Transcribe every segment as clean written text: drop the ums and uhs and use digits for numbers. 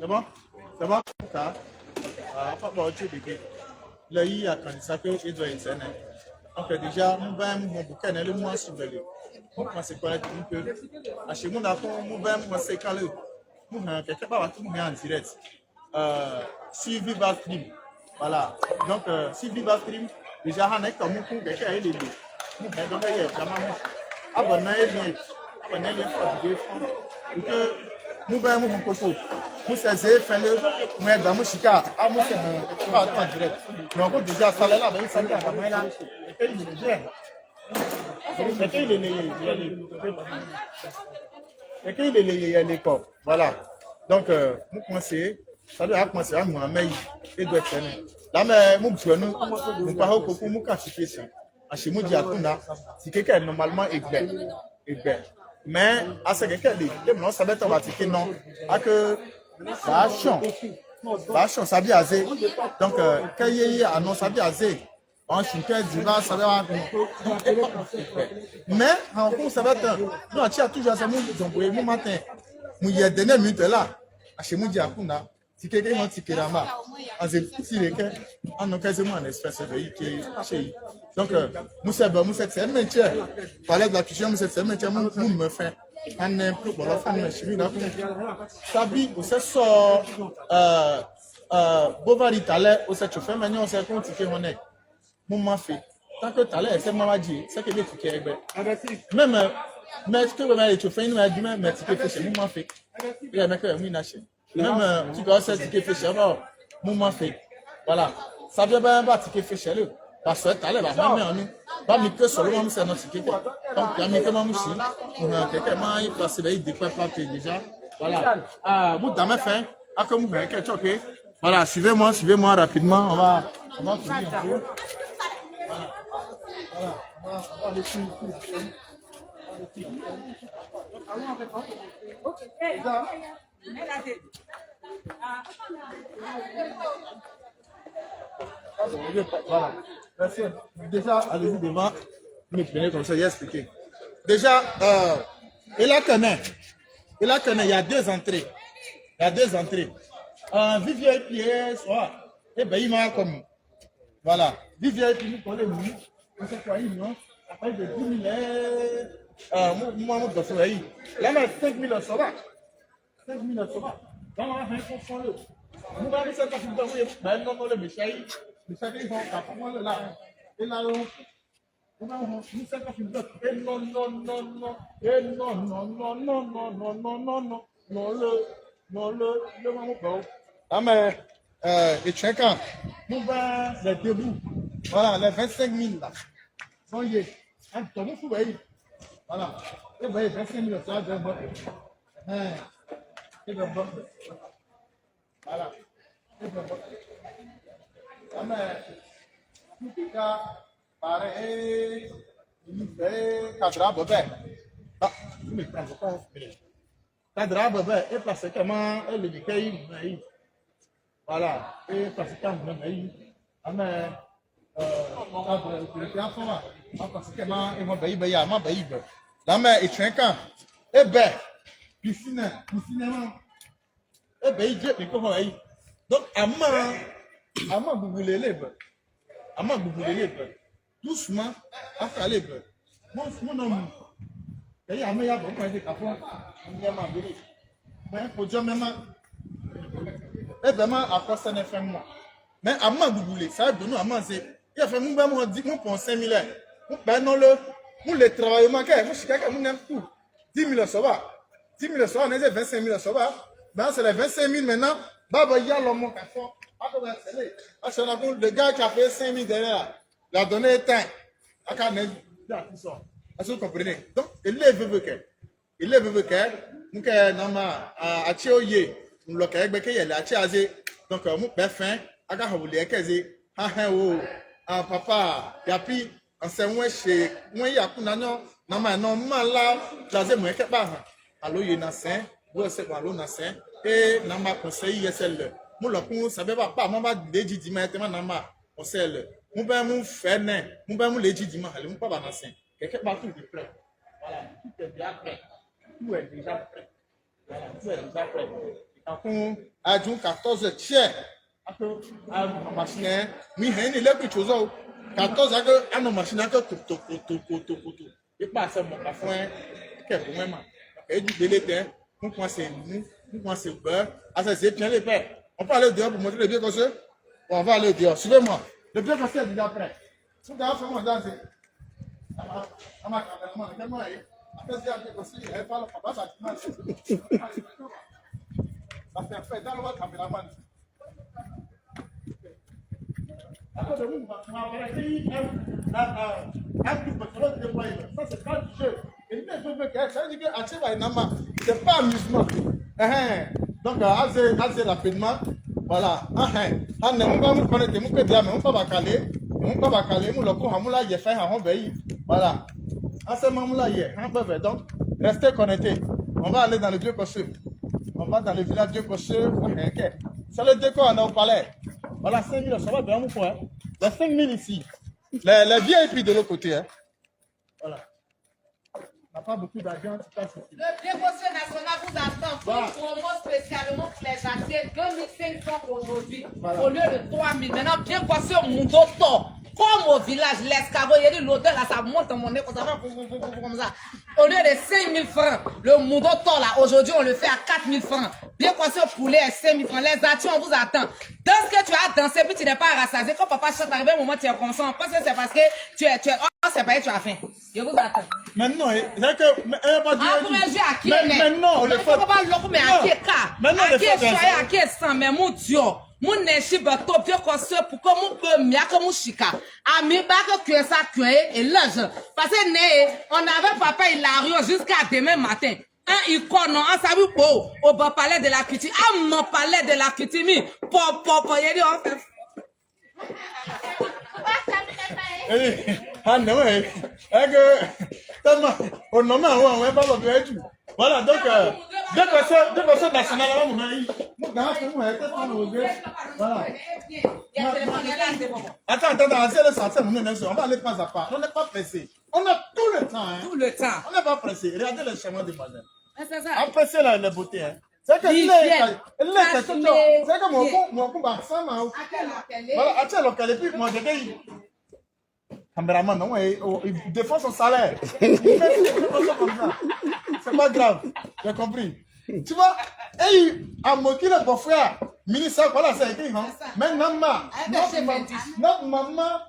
C'est bon? C'est bon? Ça? Pas bon, tu dis. Là, il y a quand ça que il doit être. Donc, déjà, nous avons mon bouquin, le mois sur le. Donc, c'est quoi un peu? À chez nous, d'accord, nous avons c'est quand le. Nous avons quelque part, nous avons en direct. Sur Viva Stream. Voilà. Donc, sur Viva Stream, déjà, on est comme nous, quelque chose, il est. Nous avons donc, il y a vraiment. Abonnez-vous. Abonnez-vous. Pour que nous avons mon coco. Nous faisons faire le. Nous avons mon chica. Ah, nous faisons pas en direct. Mais on peut déjà ça là, mais ça là, mais là. Et il est jeune. Et qu'il est l'école. Voilà. Donc, nous commençons. Ça doit commencer à moi, mais il doit être. Là, mais nous nous parlons beaucoup, nous qualifions. À chez nous, si quelqu'un normalement est bien. Mais à ce quelqu'un dit, non, ça va être automatique, non. À que ça change, ça vient assez. Donc, quand il y a un ça vient assez. En chien, diva, ça va mais en gros, ça va être. Non, tu as toujours ça, mon matin. Nous y a dernière minute là. À chez nous, si quelqu'un m'a tiqué là-bas, si les gars, on a quasiment un espèce de qui est chez. Donc, nous c'est métier. Parler de la cuisine, c'est métier, nous me fait. On est plus bon, la fin de chimie, là. Sabi, on se sort, Bovary Talais, on s'est chauffé, maintenant on s'est compté qu'on est. Mon fait. Tant que Talais, c'est ma dit, c'est que des tickets. Même, mais ce que vous m'avez chauffé, nous avons dit, mais ticket fait chez moi, fait. Il y a un mec qui a mis une achète. Même, tu dois faire ticket fait chez moi, mon fait. Voilà. Ça vient bien, ticket fait chez lui. Parce que Talais, la même en nous. Pas mis que seulement, c'est notre ticket. Donc, il y a mis que moi, quelqu'un m'a placé, il découvre pas déjà. Voilà. Vous, dans ma fin, à comme vous avez quelque chose, voilà, suivez-moi rapidement. On va finir un peu. Voilà. On va aller sur voilà. Merci. Déjà, allez-y devant. Vous me prenez comme ça, j'ai expliqué. Déjà, il y a deux entrées. Vivier Pierre, et ben il m'a comme. Voilà. Vivier Pierre, nous connaissons, on sait quoi, non? Après de 10 000, moi, je suis là, 5 000 ça va. 5 000 ça va. Donc, on va faire un le. Nous allons faire un peu de non, le Michel, ils vont apprendre là. Et là, nous allons faire un peu de et non, et non, le maman bon. Ah, mais, et tu es quand? Nous allons les debout. Voilà, les 25 000 là. Sont y est. Un tombeau fou, voilà. Et vous voyez, 25 000 ça va bon. Et bon. Voilà. Et bon. Ah, mais, tout cas, pareil, il fait cadra bobé. Ah, vous me prenez pas. Cadra bobé, et parce que comment elle le dit, voilà. Et parce que quand vous m'avez ah, mais, et tu es quand? Eh ben, piscine, eh ben, il dit, comment il donc, vous voulez les doucement, à faire les bœufs. Mon homme, il y a un meilleur bon point de capot, il y a un bébé. Mais il faut dire même, eh ben, à quoi ça ne fait moi? Mais à moi, vous voulez, ça de nous à manger. Il a fait mon bain, pour 5 000 euros. Ben non, le travail manqué, moi, je suis quelqu'un qui aime tout. 10 000 ça va. 10 000 ça va, on est 25 000 ça va. Ben, c'est les 25 000 maintenant. Baba, il y a l'homme qui a fait. Le gars qui a payé 5 000 derrière, il a donné un temps. Est-ce que vous comprenez? Donc, il est veuve que. Il est veuve que. Nous, nama, à Tioye, nous, le Québec, il est à Tiazé. Donc, nous, ben, fin. Aga hawuli ekezi ha o papa yapi anse chez won ya kuna no na ma no mala jaze mo eke ba ha alo ye na sen wo se wa lo na sen e na ma conseil yesel mo lo kun sabe ba mo ba de jiji ma te ma na ma conseil mo ba mu fe ne mo ba mu le jiji ma ale mo pa ba na sen keke ba tout est prêt voilà tout est bien prêt tout est déjà prêt voilà tout est déjà prêt a 14 tiers. A machine, mi heni le plus chose. 14 a no machine que tout. Et pas ça mon café, que pour même. Et du délété, on pense nous pensez beurre. Ah ça c'est bien les pères. On va aller dehors pour montrer le bien comme ça. On va aller dehors. Suivez-moi. Le bien comme ça est déjà prêt. Si vous avez fait mon danse. À ma caméra, tellement est. Après c'est bien comme ça, elle parle pas ça. Ça fait dans le caméraman. Ça c'est pas du jeu. C'est pas amusement. Donc, assez rapidement, voilà. Voilà. Donc, restez connectés. On va aller dans le vieux costume. On va dans le village vieux costume. C'est le décor, on est au palais. Voilà, 5 000, ça va bien, mon frère. Les 5 000 ici. Les VIP de l'autre côté. Hein. Voilà. On n'a pas beaucoup d'argent. Le préposé national vous attend pour une promo spécialement pour les artistes. 2500 aujourd'hui. Voilà. Au lieu de 3000. Maintenant, bien passé au monde autour. Comme au village, l'escargot, il y a l'hôtel là, ça monte en monnaie comme ça. Au lieu de 5 000 francs, le monde autour là, aujourd'hui, on le fait à 4 000 francs. Bien passé au poulet à 5 000 francs. Les artistes, on vous attend. Dans ce que tu as dansé, puis tu n'es pas rassasié. Quand papa chante, arrivé un moment, tu es conscient. Parce que c'est parce que tu es, oh, c'est pas tu as faim. Je vous attends. Maintenant, c'est que, maintenant, le fait. Maintenant, le fait. Mais mon Dieu. Mon neshi bato bien conseil pour que mon peu mia que mon chica ami ba que ça et là parce que né on avait papa il a rio jusqu'à demain matin un icône on savait au bas palais de la culture à mon palais de la culture mi pop il dit on fait ah non on nomme on va pas du voilà donc dès que ça national voilà. Attends, on va aller pas à pas. On n'est pas pressé. On a tout le temps. Hein. Tout le temps. On n'est pas pressé. Regardez le chemin de madame. C'est ça. Appréciez la beauté. Hein. C'est que c'est que mon combat ça m'a. Voilà, attends local et puis moi je dis caméraman non il défend son salaire. C'est pas grave. J'ai compris. Tu vois, et à moquer le beau-frère, ministre, voilà, ça a été, hein. Mais notre maman,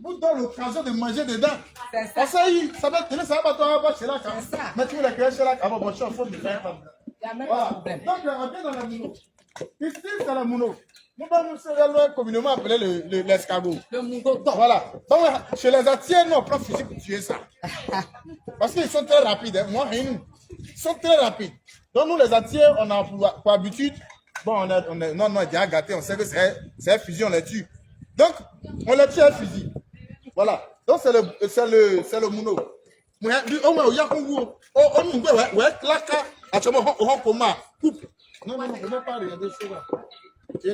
vous donne l'occasion de manger dedans. Parce que ça va tenir, ça va pas chez la carte. Mais tu veux la créer chez la carte, bon, il faut le faire. Voilà. Donc, on vient dans la mouno. Ici, c'est la mouno. Nous allons communément appeler l'escargot. Le mouno. Voilà. Donc, chez les Atiens, nous, on prend physique pour tuer ça. Parce qu'ils sont très rapides. Hein. Moi, ils sont très rapides. Donc, nous, les Atiens, on a pour habitude, bon, on est déjà gâtés, on sait que c'est un fusil, on les tue. Donc, on les tue à un fusil. Voilà. Donc, c'est le mouno. Non, on ne peut pas regarder ça. Tu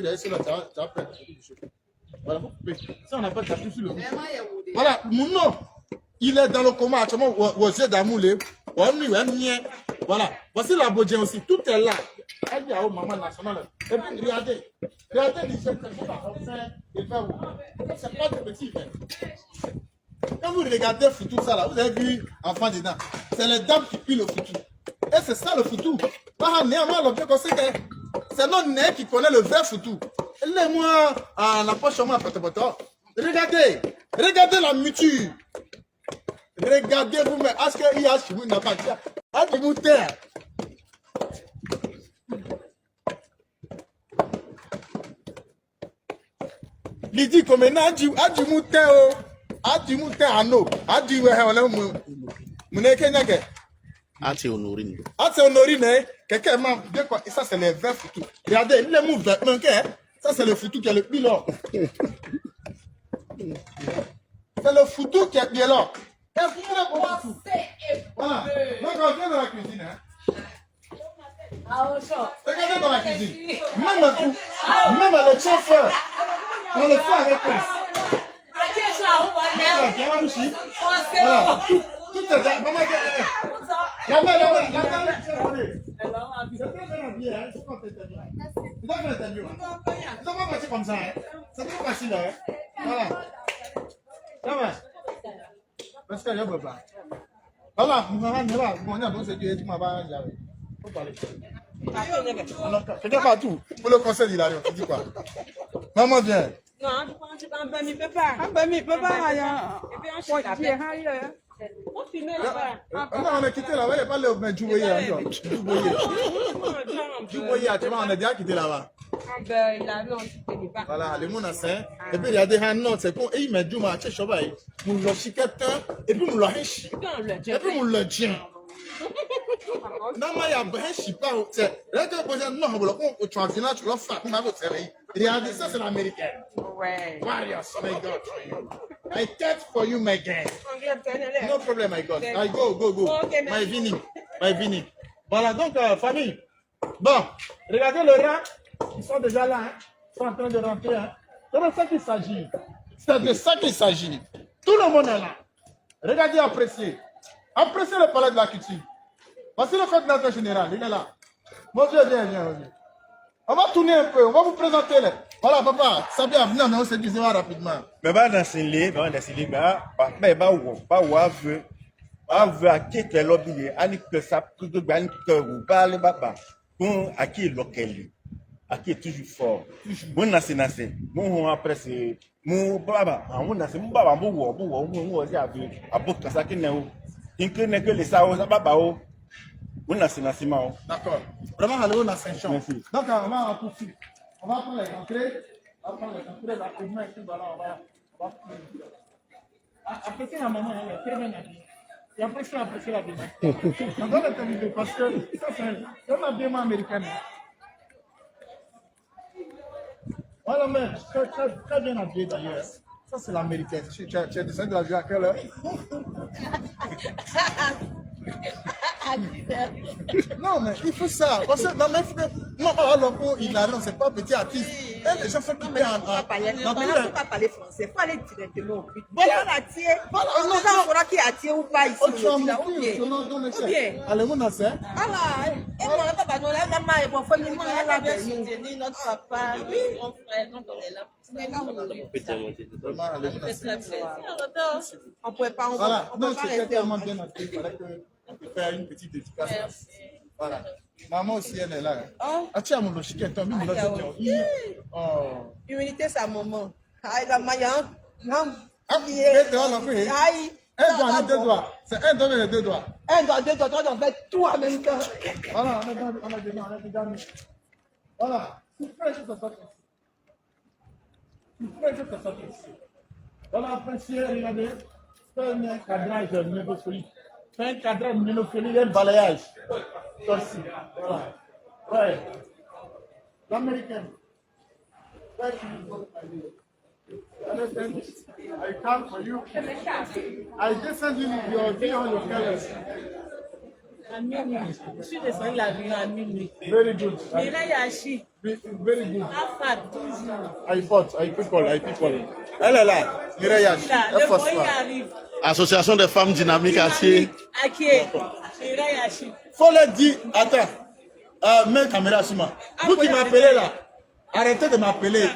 voilà, ça, on n'a pas de sur le voilà, mouno, il est dans le coma, actuellement, voilà, voici la Bodjen aussi, tout est là. Elle dit à maman nationale. Et puis, regardez, les jeunes c'est pas de petit. Quand vous regardez tout ça là, vous avez vu enfant dedans. C'est les dames qui pillent le foutu. Et c'est ça le foutu. C'est notre nez qui connaît le vrai foutu. Et moi, à la poche, regardez la muture. Regardez vous, mais est-ce qu'il y a chez vous n'a pas dit? Ah, du mouter. Il dit comme maintenant, a du mouter, a du mouter à nous, a du mouter. Ati honorine. Ati honorine, quelqu'un m'a dit quoi? Et ça, c'est les vrais foutus. Regardez, les mouvements, ça, c'est le foutu qui est le plus là. C'est le foutu qui est bien là. Voilà. Donc, on vient dans la cuisine. Hein. Regardez dans la cuisine. Même le chauffeur, on le fait avec eux. Voilà. Tout est là. C'est très bien habillé, hein. Il faut pas t'interviewer. Il faut pas t'interviewer. Il faut pas passer comme ça, hein. C'est trop facile, hein. Voilà. Ça va. Parce que je ne peux pas. Voilà, on a donc c'est Dieu qui m'a pas dit. Faut parler. Quelqu'un partout. Pour le conseil d'Hilarion, tu dis quoi? Maman vient. Non, je ne peux pas. Je peux pas. Et puis On a quitté là-bas, il n'y a pas le Djouboye encore. Djouboye, tu vois, on a déjà quitté là-bas. Voilà, le monde a saint. Et puis il y a des hannots, c'est qu'on y met du match, je sais nous le chiquetin, et puis nous le hèche. Et puis nous le tient. Non, mais il y a un chipa. Là, tu as non, on transfère, tu l'as fait, on a votre série. Regardez, ça, c'est l'américaine. Ouais. Warriors, my God. I catch for you, my guy. No problem, my God. I go. My Vini. Voilà, donc, famille. Bon, regardez le rang. Ils sont déjà là, hein. Ils sont en train de rentrer, hein. C'est de ça qu'il s'agit. C'est de ça qu'il s'agit. Tout le monde est là. Regardez, appréciez. Appréciez le palais de la culture. Voici le coordinateur général, il est là. Mon Dieu, viens. On va tourner un peu, on va vous présenter les. Voilà, papa, ça vient venir, mais on se disait rapidement. Mais va dans ces lits, mais va veut à qui est l'objet, à que ça peut te gagner ou pas le papa. Bon, à qui est local, à qui est toujours fort. Bon, nassé, bon, après c'est mon baba, mon nassé, mon baba, mon à bout de ça qui n'est où. Il ne que les saos à baba. D'accord. Vraiment, allez, on a 5 champs. Merci. Donc, on va poursuivre. On va prendre les entrées. Rapidement, et puis voilà, on va prendre. Appréciez la maman, elle est très bien habillée. Et appréciez la maman. On doit l'interviewer parce que ça, c'est un habillement américain. Voilà, mais très bien habillé d'ailleurs. Ça, c'est l'américaine. Tu as descendu de la vie à quelle heure? Non, mais il faut ça. Parce que, non, il a non, c'est pas petit artiste. Et les gens sont coupés en. On ne peut pas parler français. Il faut aller directement au but. Voilà. On ne sait pas qui attire ou pas ici. Ou bien. Allez, mon ancien. Voilà. Et mon papa, nous, la maman, elle va faire une main à la maison. Notre papa, mon frère, donc on est là. On ne pouvait pas. Voilà, non, c'était tellement bien appris. Il fallait qu'on peut faire une petite dédicace. Voilà. Maman aussi, elle est là. Ah, tu as mon chiquet, toi, même oh. Humilité, c'est un moment. Aïe, la maillante. Elle doit aller 2 doigts. C'est un doigt et 2 doigts. Un doigt, 2 doigts, 3 doigts, on fait tout en même temps. Voilà, on a déjà mis. Voilà. Tu fais juste ça. Voilà, appréciez, regardez. Fais un cadrage ménopholique. Fais un cadrage ménopholique et un balayage. Torsi. Voilà. Ouais. L'américaine. I come for you. I descend you your video on your colors. Je suis descendue la rue à minuit. Very good. Mireille Yachi. Very good. Afad, toujours. I people. Elle est là. Mireille Yachi. Le boy arrive. Association des femmes dynamiques Atié. Mireille Yachi. Faut leur dire, attends, mets caméra sur moi. Vous qui m'appelez là, arrêtez de m'appeler.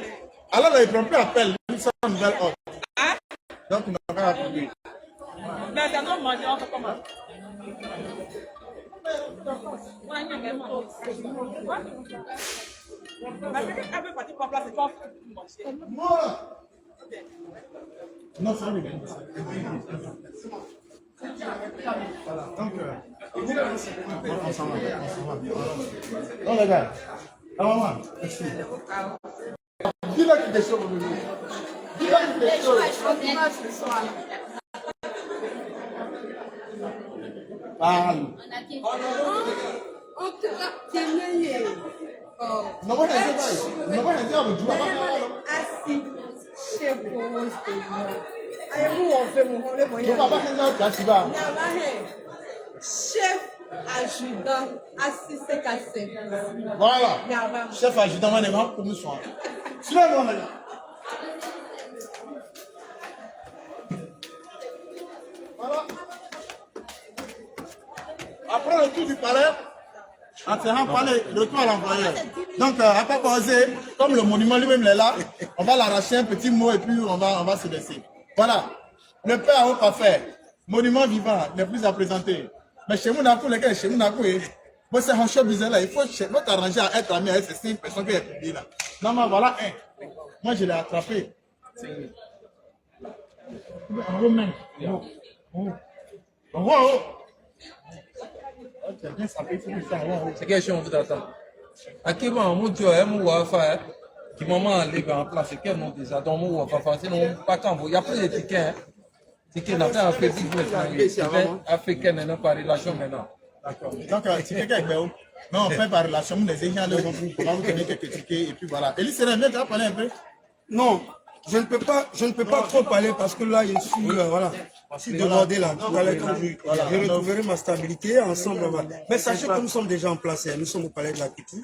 Alors là, ils ne prennent plus appel. Ils sont en nouvelle ordre. Donc, ils n'ont pas appelé. Mais c'est non, moi, on fait comment? Non, c'est vrai. Voilà. Donc, on s'en va. Non, les gars. La maman, merci. Dis-leur qu'il est chaud aujourd'hui. Dis-leur qu'il est chaud. Ah. On te va tenir. Non, moi, je Assis chez vous. Allez-vous, on fait mon rôle. Chef adjudant, assis cassé. Voilà. Chef adjudant, on est vraiment pour nous soir. Suivez-moi, les gars. Voilà. Après le tour du palais, En train de parler de quoi à l'envoyeur. Donc, à pas poser, comme le monument lui-même est là, on va l'arracher un petit mot et puis on va se laisser. Voilà. Le père au parfait, monument vivant, n'est plus à présenter. Mais chez Monaco, les gars, chez Monaco, moi c'est un show bizarre là. Il faut t'arranger à être ami avec ces 5 personnes qui sont publiées là. Non, mais voilà un. Moi, je l'ai attrapé. En haut même. En haut. C'est quelque chose d'attendre. À quel moment mon Dieu est mon faire qui moment les en place c'est quel nom déjà donc mon va faire sinon pas quand il y a plus de tickets tickets n'a pas fait business africaine n'a pas relation maintenant. D'accord. Donc ticket avec Béo. Non, on fait par relation les gens là on va vous donner quelques tickets et puis voilà. Elie Serem, tu vas parler un peu? Non, je ne peux pas trop parler parce que là, je suis débordé là. Tout à l'heure, quand je retrouverai ma stabilité ensemble. Mais sachez que nous sommes déjà en place. Nous sommes au Palais de la Culture,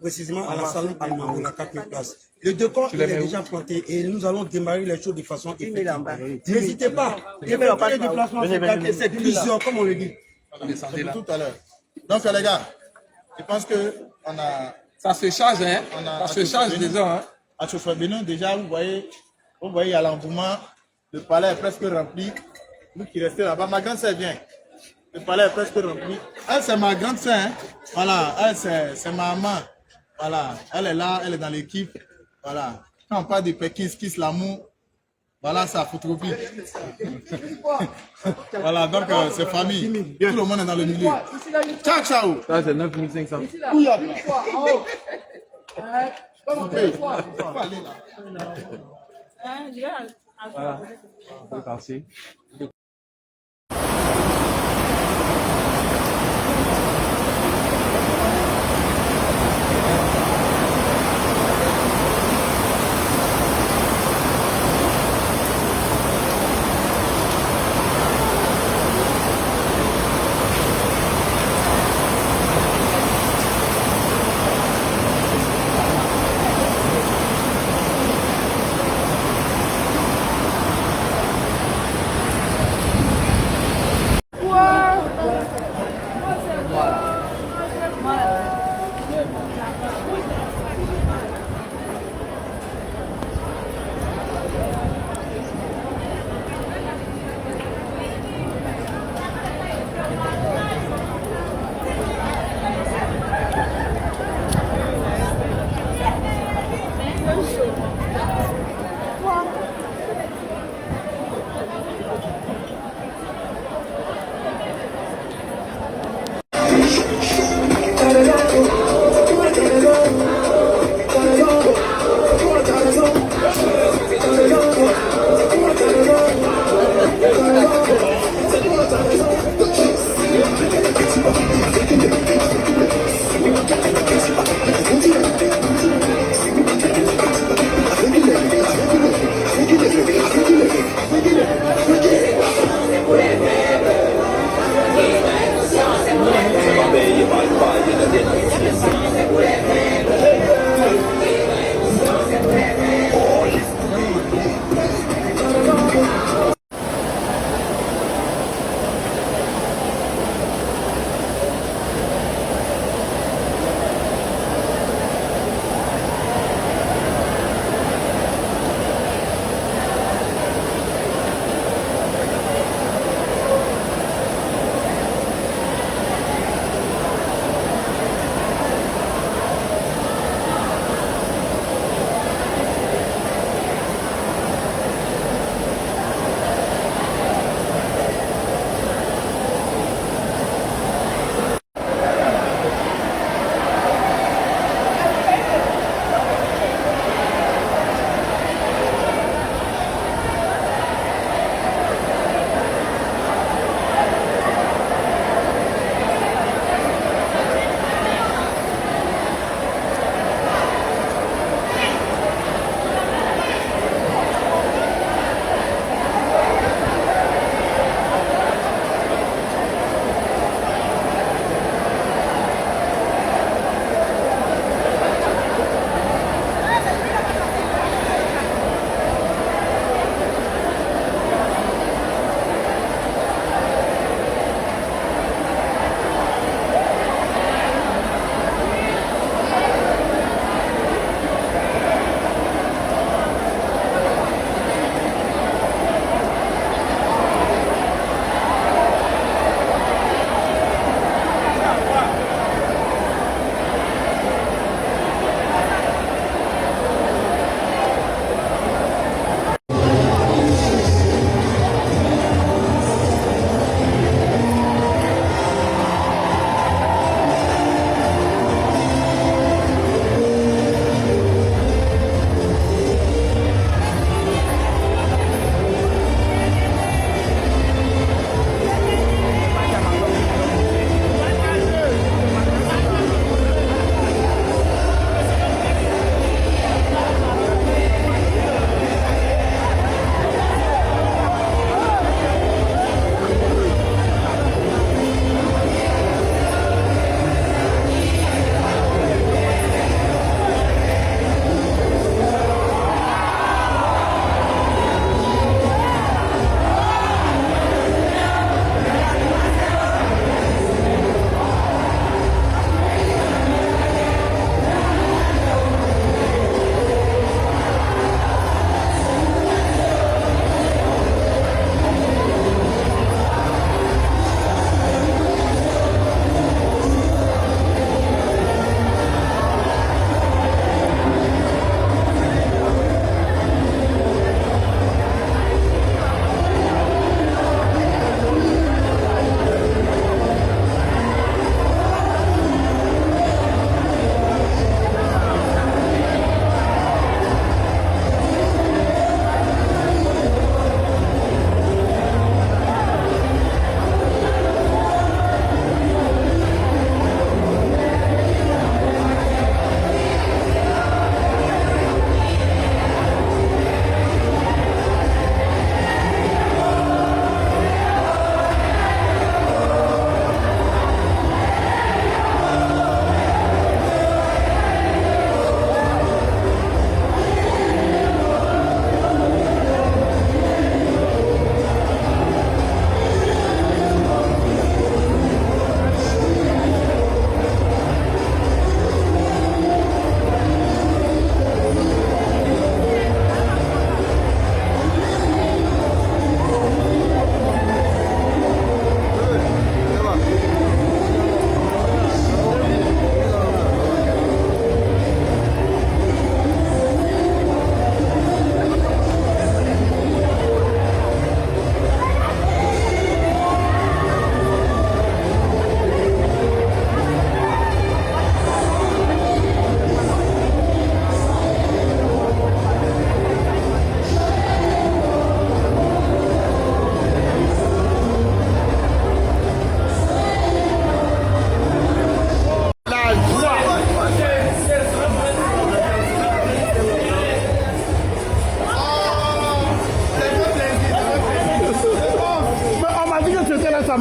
précisément à la salle de la 4000 places. Le décor il est déjà planté et nous allons démarrer les choses de façon effective. N'hésitez pas. Les déplacements, c'est plusieurs, comme on le dit. Tout à l'heure. Donc les gars, je pense que on a... Ça se charge, hein? Ça se charge déjà, hein? À Chauffeur-Bénin, déjà, vous voyez à l'engouement, le palais est presque rempli. Nous qui restons là-bas, ma grande sœur vient. Le palais est presque rempli. Elle, c'est ma grande sœur. Hein? Voilà, elle, c'est ma maman. Voilà, elle est là, elle est dans l'équipe. Voilà. Quand on parle de Pékin, Kiss, l'amour, voilà, ça photographe. Voilà, donc c'est famille. Tout le monde est dans le milieu. Ciao, ciao. Ça, c'est 9500. Voilà. On peut passer.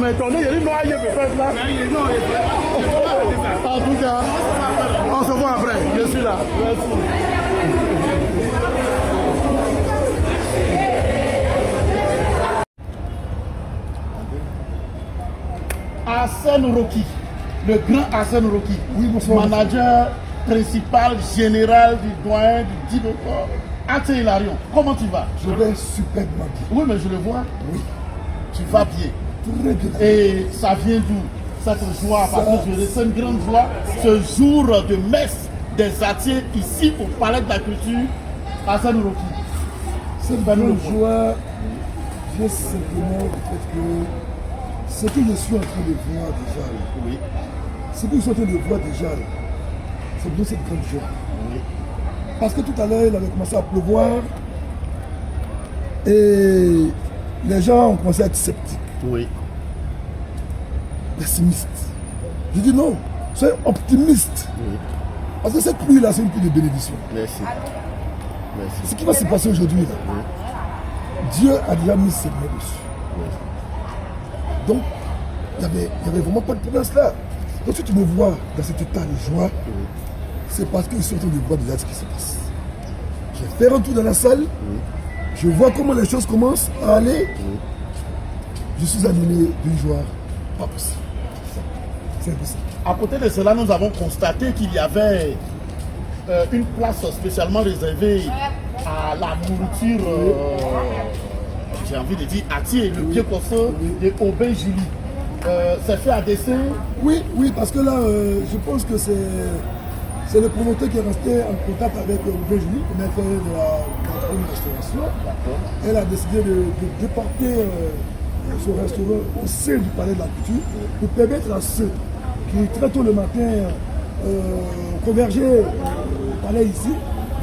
m'étonner, il y a une noire peut-être là. En tout cas, on se voit après. Je suis là. Merci. Hassan Roki, le grand Hassan Roki, oui, manager principal général du doyen du Diboko, Ate Hilarion. Comment tu vas? Je vais superbement bien. Oui, mais je le vois. Oui. Tu vas bien. Très bien. Et ça vient d'où cette joie? Parce que je ressens une grande joie. Ce jour de messe des Atiers ici au Palais de la Culture, Hassan Roki. Cette grande joie vient simplement du fait que ce que je suis en train de voir déjà, oui. Ce que je suis en train de voir déjà, c'est bien cette grande joie. Oui. Parce que tout à l'heure, il avait commencé à pleuvoir et les gens ont commencé à être sceptiques. Oui. Pessimistes. Je dis non, soyez optimiste. Oui. Parce que cette pluie-là, c'est une pluie de bénédiction. Merci. Merci. Ce qui va se passer aujourd'hui, oui. Dieu a déjà mis ses mains dessus. Oui. Donc, il n'y avait vraiment pas de problème là. Donc, si tu me vois dans cet état de joie, oui. C'est parce que je suis en train de voir déjà ce qui se passe. Je vais faire un tour dans la salle, oui. Je vois comment les choses commencent à aller. Oui. Je suis animé d'une joie pas possible. C'est impossible. À côté de cela, nous avons constaté qu'il y avait une place spécialement réservée à la nourriture, j'ai envie de dire Atier, le pied coffre de Aubin Julie. C'est fait à dessein? Oui, oui, parce que là, je pense que c'est le promoteur qui est resté en contact avec Aubin Julie, le maître de la restauration. Elle a décidé de déporter ce restaurant au sein du Palais de la Culture pour permettre à ceux qui très tôt le matin convergeaient au palais ici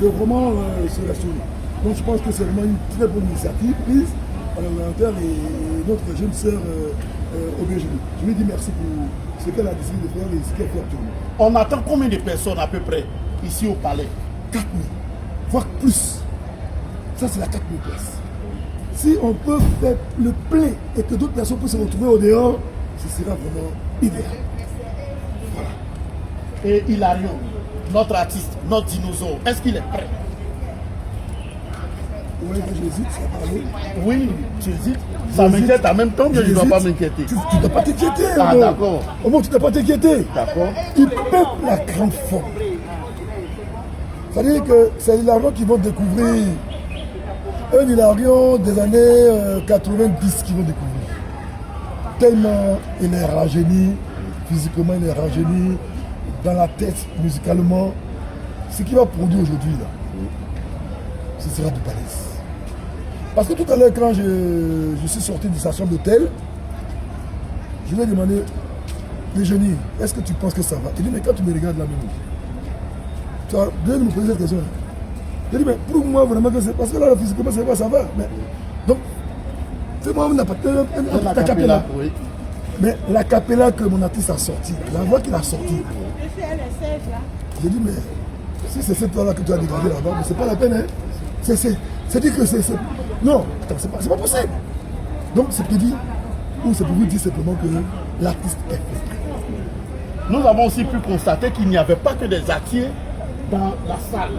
de vraiment se restaurer. Donc je pense que c'est vraiment une très bonne initiative prise par le volontaire et notre jeune sœur Aubin Julie. Je lui dis merci pour ce qu'elle a décidé de faire et ce qu'elle fait actuellement. On attend combien de personnes à peu près ici au palais? 4 000, voire plus. Ça c'est la 4 000 places. Si on peut faire le plein et que d'autres personnes peuvent se retrouver au dehors, ce sera vraiment idéal. Voilà. Et Hilarion, notre artiste, notre dinosaure, est-ce qu'il est prêt? Oui, j'hésite, ça parler. Oui, tu hésites. Ça m'inquiète en même temps, mais je ne dois pas m'inquiéter. Tu ne dois pas t'inquiéter. Ah, d'accord. Au moins, tu ne dois pas t'inquiéter. D'accord. Ils peuvent la grande forme. C'est-à-dire que c'est Hilarion qui vont découvrir un Hilarion des années 90 qui vont découvrir. Tellement il est rajeuni, physiquement il est rajeuni, dans la tête, musicalement. Ce qu'il va produire aujourd'hui, là, ce sera du balèze. Parce que tout à l'heure, quand je suis sorti de sa chambre d'hôtel, je lui ai demandé, Déjeuner, est-ce que tu penses que ça va? Il dit, mais quand tu me regardes là même, tu as bien de me poser cette question. Je dis, mais pour moi vraiment que c'est parce que là, physiquement, c'est pas, ça va. Mais, donc, fais-moi une capella. Oui. Mais la capella que mon artiste a sortie, la voix qu'il a sortie, j'ai dit, mais si c'est cette voix-là que tu as dégagée là-bas, c'est pas la peine, hein. C'est dire que c'est... Non, c'est pas possible. Donc, c'est pour dire, ou c'est pour vous dire simplement que l'artiste est fait. Nous avons aussi pu constater qu'il n'y avait pas que des Atiers dans la salle.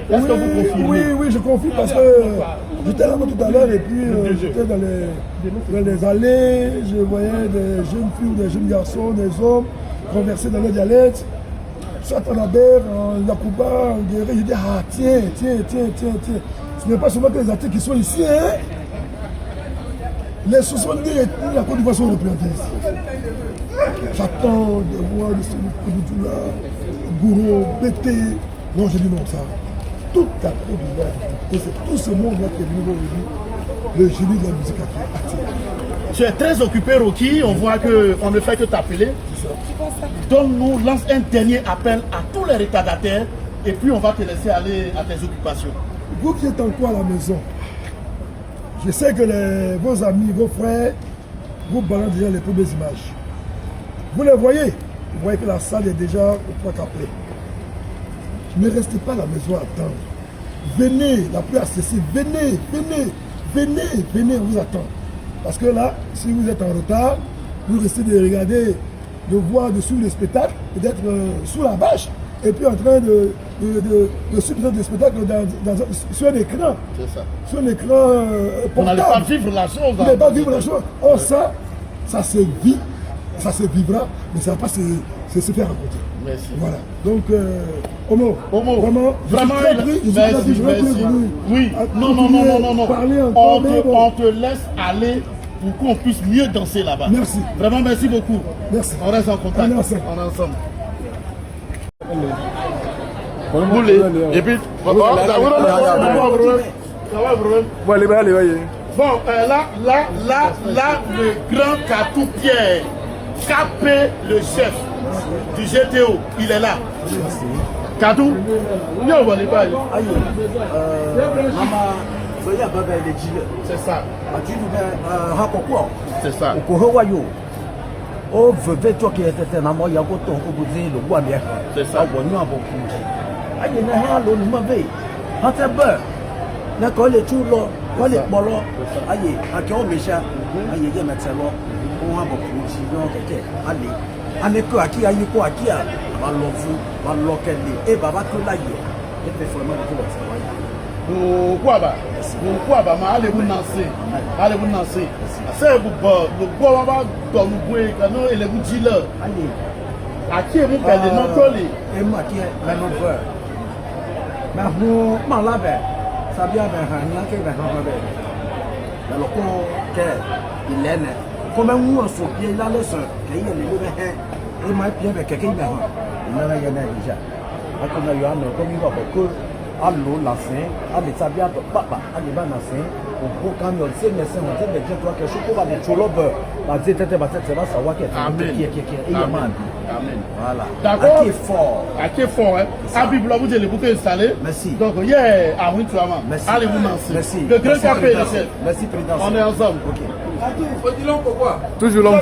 Est-ce que vous confirmez? Oui, je confirme parce que j'étais là-bas tout à l'heure et puis j'étais dans les allées, je voyais des jeunes filles, des jeunes garçons, des hommes converser dans leur dialecte, soit en Aber, en Yakuba, en Guéré. Je dis, ah tiens. Ce n'est pas seulement que les Atiers qui sont ici, hein. Les 70 ethnies de la Côte d'Ivoire sont représentées ici. J'attends de voir le Sénégal, Koudoula, Gouro, Bété. Non, je dis non, ça. Toute la Côte d'Ivoire. Et c'est tout ce monde-là qui est venu aujourd'hui, le génie de la musique Atier. Tu es très occupé, Roki. On voit qu'on ne fait que t'appeler. Donne-nous, lance un dernier appel à tous les retardataires et puis on va te laisser aller à tes occupations. Vous qui êtes encore à la maison, je sais que vos amis, vos frères, vous balancent déjà les premières images. Vous les voyez. Vous voyez que la salle est déjà au point qu'après. Ne restez pas à la maison à attendre. Venez, la pluie a cessé. Venez, on vous attend. Parce que là, si vous êtes en retard, Vous restez de regarder, de voir, de suivre le spectacle, peut-être sous la bâche, et puis en train de suivre le spectacle sur un écran. C'est ça. Sur un écran Vous n'allez portable. pas vivre la chose. Vous n'allez pas vivre la chose. Or ça se vit, ça se vivra, mais ça ne va pas se faire raconter. Merci. Voilà. Donc, Omo, vraiment, merci. Oui, non. Parler encore, On te laisse aller pour qu'on puisse mieux danser là-bas. Merci. Vraiment, merci beaucoup. Merci. On reste en contact. On est ensemble. On est ensemble. Boulé. Et puis, bon, là, le grand Katou Pierre, Capé, le chef du GTO, il est là. Katou, il y a un c'est ça. C'est ça. O veve tso ke tete na mo ya ko to ko buzi lo gwa mi e c'est ça wo nyu abo ku aye na ha lo ni mo ve ha te be na ko le tu lo ko le po lo aye ake o me sha aye je mete lo o abo ku ji no keke ale ane ko aki aye ko aki a ba lo ke le e baba ko la ye e pe fo mo ko lo se wa Kwaba ma allez-vous danser. C'est vous bon va comme vous pouvez quand il est vous dit là. À qui vous perdez non collé. Et moi qui est la non frère. Mais vous m'en lave. Ça bien ben rien que ben non ben. Dans le con que il est né. Comme un mou sur pied là le son. Qu'il y a le ben et moi bien ben quelqu'un ben. Il n'a rien déjà. À comme il y a un comme il va beaucoup. Allo la fin, allez sabia papa, allez ba na fin, au beau camion, c'est mais c'est on dit mais toi quelque chose va les cholobe, va dire tete va ça va que amen. Amen. Voilà. D'accord. À qui fort hein. À Bible vous allez vous installer. Merci. Donc hier à Wintuama. Allez vous danser. Merci. Le grand café le chef. Merci président. On est ensemble. OK. Faut dire pourquoi. Toujours long.